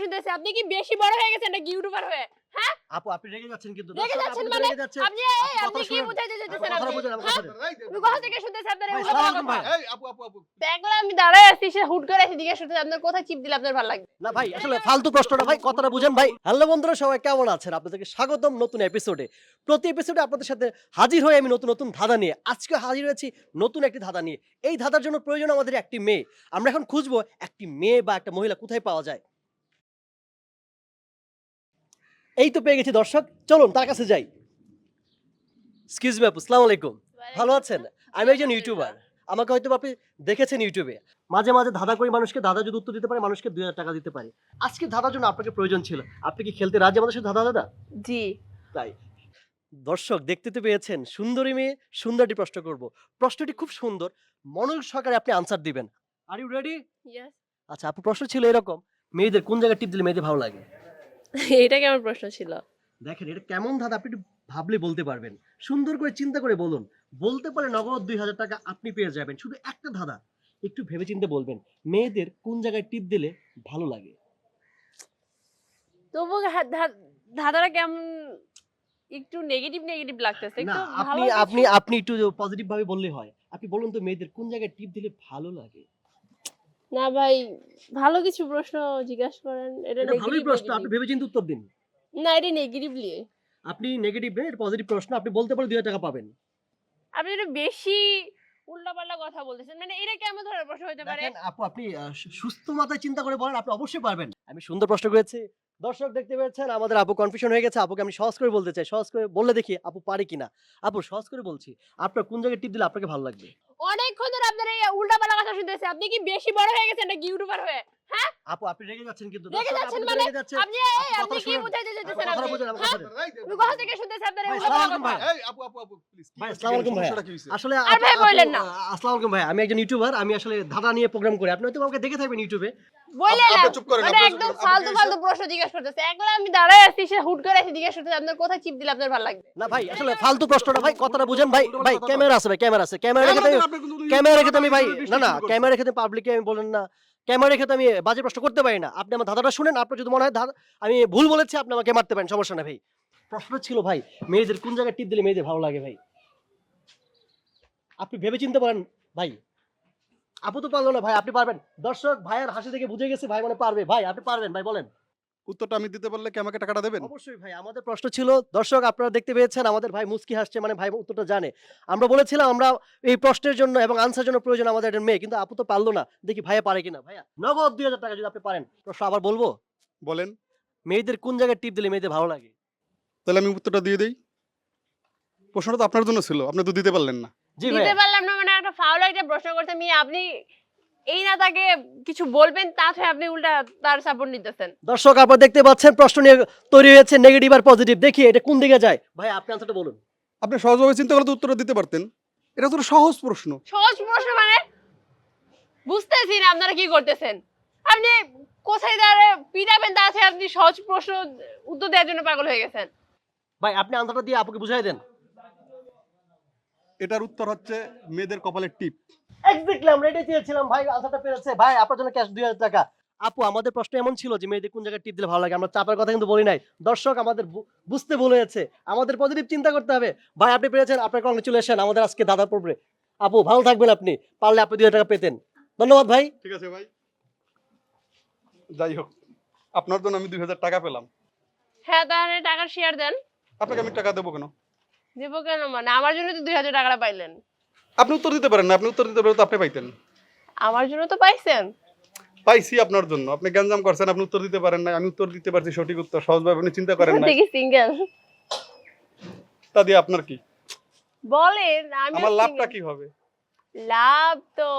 শুনতেছি আপনি কি বেশি বড় হয়ে গেছেন নাকি ইউটিউবার হয়ে? হ্যাঁ? আপু আপনি রেগে যাচ্ছেন কিন্তু। রেগে দর্শক যাচ্ছেন আপনি মানে রেগে যাচ্ছেন। আপনি আপনি কি শুনেন। বুঝাইতে চাইতেছেন কথাটা আপনি? বুঝেন, আমার হ্যাঁ? কথা শুনেন। আমি কোথা থেকে শুনতেছি আপনার ভাই, এই সালাম উল্টাপাল্টা আলাইকুম ভাই। কথা? এই আপু দেখলাম আমি দাঁড়ায় আছি সে হুট করে এসে জিজ্ঞেস করতেছে আপনার কোথায় চিপ দিলে আপনার ভালো লাগবে? না ভাই, আসলে ফালতু প্রশ্নটা ভাই, কথাটা বুঝেন ভাই। হ্যালো বন্ধুরা, সবাই কেমন আছেন? আপনাদেরকে স্বাগতম নতুন এপিসোডে। প্রতি এপিসোডে আপনাদের সাথে হাজির হই আমি নতুন নতুন ধাঁধা নিয়ে। আজকে হাজির হয়েছি নতুন একটি ধাঁধা নিয়ে। এই ধাঁধার জন্য প্রয়োজন আমাদের একটি মেয়ে। আমরা এখন খুঁজবো একটি মেয়ে বা একটা মহিলা কোথায় পাওয়া যায়। এই তো পেয়ে গেছি দর্শক, চলুন তার কাছে যাই। এক্সকিউজ মি আপু, আসসালামু আলাইকুম। ভালো আছেন? আমি একজন ইউটিউবার। আমাকে হয়তো আপনি দেখেছেন ইউটিউবে। মাঝে মাঝে ধাঁধা করি মানুষকে, ধাঁধা যদি উত্তর দিতে পারে মানুষকে 2000 টাকা দিতে পারি। আজকে ধাঁধার জন্য আপনাকে প্রয়োজন ছিল। আপনি কি খেলতে রাজি আমাদের সাথে ধাঁধা? জি। তাই দর্শক দেখতে তো পেয়েছেন, সুন্দরী মেয়ে, সুন্দর একটি প্রশ্ন করব। প্রশ্নটি খুব সুন্দর, মনোযোগ সহকারে আপনি আনসার দিবেন। Are you ready? ইয়েস। আচ্ছা আপু, প্রশ্ন ছিল এরকম, মেয়েদের কোন জায়গায় টিপ দিলে মেয়েদের ভালো লাগে? এটা কেমন প্রশ্ন ছিল? দেখেন এটা কেমন ধাঁধা, আপনি একটু ভাবলে বলতে পারবেন। সুন্দর করে চিন্তা করে বলুন। বলতে পারলে নগদ 2000 টাকা আপনি পেয়ে যাবেন। শুধু একটা ধাঁধা, একটু ভেবে চিন্তে বলবেন। মেয়েদের কোন জায়গায় টিপ দিলে ভালো লাগে? তবু ধাঁধাটা কেমন একটু নেগেটিভ লাগতেছে। না, একটু আপনি ভালো আপনি কিছু আপনি একটু পজিটিভ ভাবে বললে হয়। আপনি বলুন তো মেয়েদের কোন জায়গায় টিপ দিলে ভালো লাগে? না ভাই, ভালো কিছু প্রশ্ন জিজ্ঞাসা করেন। এটা এটা ভালোই প্রশ্ন, আপনি ভেবে চিন্তে উত্তর দিন। না, এটা নেগেটিভলি। আপনি নেগেটিভ নেন, এটা পজিটিভ প্রশ্ন। আপনি বলতে পারলে 2000 টাকা পাবেন। আপনি একটু বেশি উল্টাপাল্টা কথা বলতেছেন। মানে এটা কেমন ধরনের প্রশ্ন হতে পারে? দেখেন আপু, আপনি সুস্থ মাথায় চিন্তা করে বলেন, আপনি অবশ্যই পারবেন। আমি সুন্দর প্রশ্ন করেছি। দর্শক দেখতে পেয়েছেন আমাদের আপু কনফিউশন হয়ে গেছে। আপুকে আমি সহজ করে বলতে চাই। সহজ করে বললে দেখি আপু পারে কিনা। আপু সহজ করে বলছি। আপনার কোন জায়গায় টিপ দিলে আপনাকে ভালো লাগবে? অনেকক্ষণ ধরে আপনার এই উল্টাপাল্টা কথা শুনতেছি। আপনি কি বেশি বড় হয়ে গেছেন নাকি ইউটিউবার হয়ে? হ্যাঁ? আপু আপনি রেগে যাচ্ছেন কিন্তু। রেগে দর্শক যাচ্ছেন আপনি মানে রেগে যাচ্ছেন। আপনি আপু আপনি কথাটা কি শুনেন। বুঝাইতে চাইতেছেন কথাটা আপনি? বুঝেন, আমার হ্যাঁ? কথা শুনেন। আমি কোথা থেকে শুনতেছি আপনার এই ভাই, উল্টাপাল্টা সালাম কথা? ভাই। এই আপু প্লিজ ভাই আসসালামু আলাইকুম ভাই। সমস্যাটা কি হইছে? আসলে আর ভাই বললেন না। আসসালামু আলাইকুম ভাই। আমি একজন ইউটিউবার। আমি আসলে ধাঁধা নিয়ে প্রোগ্রাম করি। আপনি হয়তো আমাকে দেখে থাকবেন ইউটিউবে। বললেন না। আপনি চুপ করেন, মানে আপনি চুপ একদম করেন। আপু কি ফালতু হইছে? ফালতু প্রশ্ন জিজ্ঞাসা করতেছে। একলা আমি দাঁড়ায় আছি সে হুট করে এসে জিজ্ঞাসা করতেছে আপনার কোথায় চিপ দিলে আপনার ভালো লাগবে? না ভাই, আসলে ফালতু প্রশ্নটা ভাই, কথাটা বুঝেন ভাই। ভাই কথা ক্যামেরা আছে ভাই, ক্যামেরা আছে। ক্যামেরা রেখে তো ক্যামেরা রেখে তো আমি ভাই, না না, ক্যামেরা রেখে তো পাবলিকে আমি বলেন না। ক্যামেরা রেখে তো আমি বাজে প্রশ্ন করতে পারি না। আপনি আমার ধাঁধাটা শুনেন। আপনার যদি মনে হয় আমি ভুল বলেছি, আপনি আমাকে মারতে পারেন, সমস্যা নাই ভাই। প্রশ্ন ছিল ভাই, মেয়েদের কোন জায়গায় টিপ দিলে মেয়েদের ভালো লাগে ভাই? আপনি ভেবে চিন্তে পারেন ভাই। আপু তো পারলো না ভাই, আপনি পারবেন। দর্শক ভাইয়ের হাসি দেখে বুঝে গেছে ভাই মানে পারবে। ভাই আপনি পারবেন ভাই, বলেন। উত্তরটা আমি দিতে পারলে কি আমাকে টাকাটা দেবেন? অবশ্যই ভাই, আমাদের প্রশ্ন ছিল, দর্শক আপনারা দেখতে পেয়েছেন আমাদের ভাই মুচকি হাসছে, মানে ভাই উত্তরটা জানে। আমরা বলেছিলাম আমরা এই প্রশ্নের জন্য এবং আনসার জন্য প্রয়োজন আমাদের একটা মেয়ে, কিন্তু আপু তো পারলো না। দেখি ভাইয়া পারে কিনা। ভাইয়া নগদ 2000 টাকা যদি আপনি পারেন। প্রশ্ন আবার বলবো, বলেন। মেয়েদের কোন জায়গায় টিপ দিলে মেয়েদের ভালো লাগে? তাহলে আমি উত্তরটা দিয়ে দেই। প্রশ্নটা তো আপনার জন্য ছিল। আপনি তো দিতে পারলেন না। জি দিতে ভাইয়া। পারলাম না মানে একটা ফাউল একটা প্রশ্ন করতে নিয়ে আপনি এই না তাকে কিছু বলবেন তা থেকে আপনি উল্টা তার সাপোর্ট নিতেছেন। দর্শক আপনারা দেখতে পাচ্ছেন প্রশ্ন নিয়ে তৈরি হয়েছে নেগেটিভ আর পজিটিভ। দেখি এটা কোন দিকে যায়। ভাই আপনি আনসারটা বলুন। আপনি সহজভাবে চিন্তা করলে তো উত্তরটা দিতে পারতেন। এটা তো সহজ প্রশ্ন। সহজ প্রশ্ন মানে বুঝতেছি না আপনারা কি করতেছেন। আপনি কোথায় দাঁড়ায় পিটাবেন তা থেকে আপনি সহজ প্রশ্ন উত্তর দেওয়ার জন্য পাগল হয়ে গেছেন। ভাই আপনি আনসারটা দিয়ে আপুকে বুঝাই দেন। এটার উত্তর হচ্ছে মেয়েদের কপালের টিপ। এক্স্যাক্টলি আমরা এটাই চেয়েছিলাম ভাই, আনসারটা পেরেছে ভাই। আপনার জন্য ক্যাশ 2000 টাকা। আপু আমাদের প্রশ্ন এমন ছিল যে মেয়েদের কোন জায়গায় টিপ দিলে ভালো লাগে। আমরা চাপার কথা কিন্তু বলি নাই। দর্শক আমাদের বুঝতে ভুল হয়েছে। আমাদের পজিটিভ চিন্তা করতে হবে। ভাই আপনি পেরেছেন, আপনার কংগ্রেচুলেশন। আমাদের আজকে দাদা পড়বে। আপু ভালো থাকবেন আপনি। পারলে আপনি 2000 টাকা পেতেন। ধন্যবাদ ভাই। ঠিক আছে ভাই। যাই হোক, আপনার জন্য আমি 2000 টাকা পেলাম। হ্যাঁ, তাহলে টাকার শেয়ার দেন। আপনাকে আমি টাকা দেবো কেন? দেবো কেন মানে আমার জন্য তো 2000 টাকাটা পাইলেন। আপনি উত্তর দিতে পারেন না। আপনি উত্তর দিতে পারলে তো আপনি পাইতেন। আমার জন্য তো পাইছেন। পাইছি আপনার জন্য। আপনি গ্যাঞ্জাম করছেন, আপনি উত্তর দিতে পারেন না। আমি উত্তর দিতে পারছি সঠিক উত্তর। সহজভাবে আপনি চিন্তা করেন না। দেখি সিঙ্গেল তা দিয়ে আপনার কি? বলেন। আমি আমার লাভটা কি হবে? লাভ তো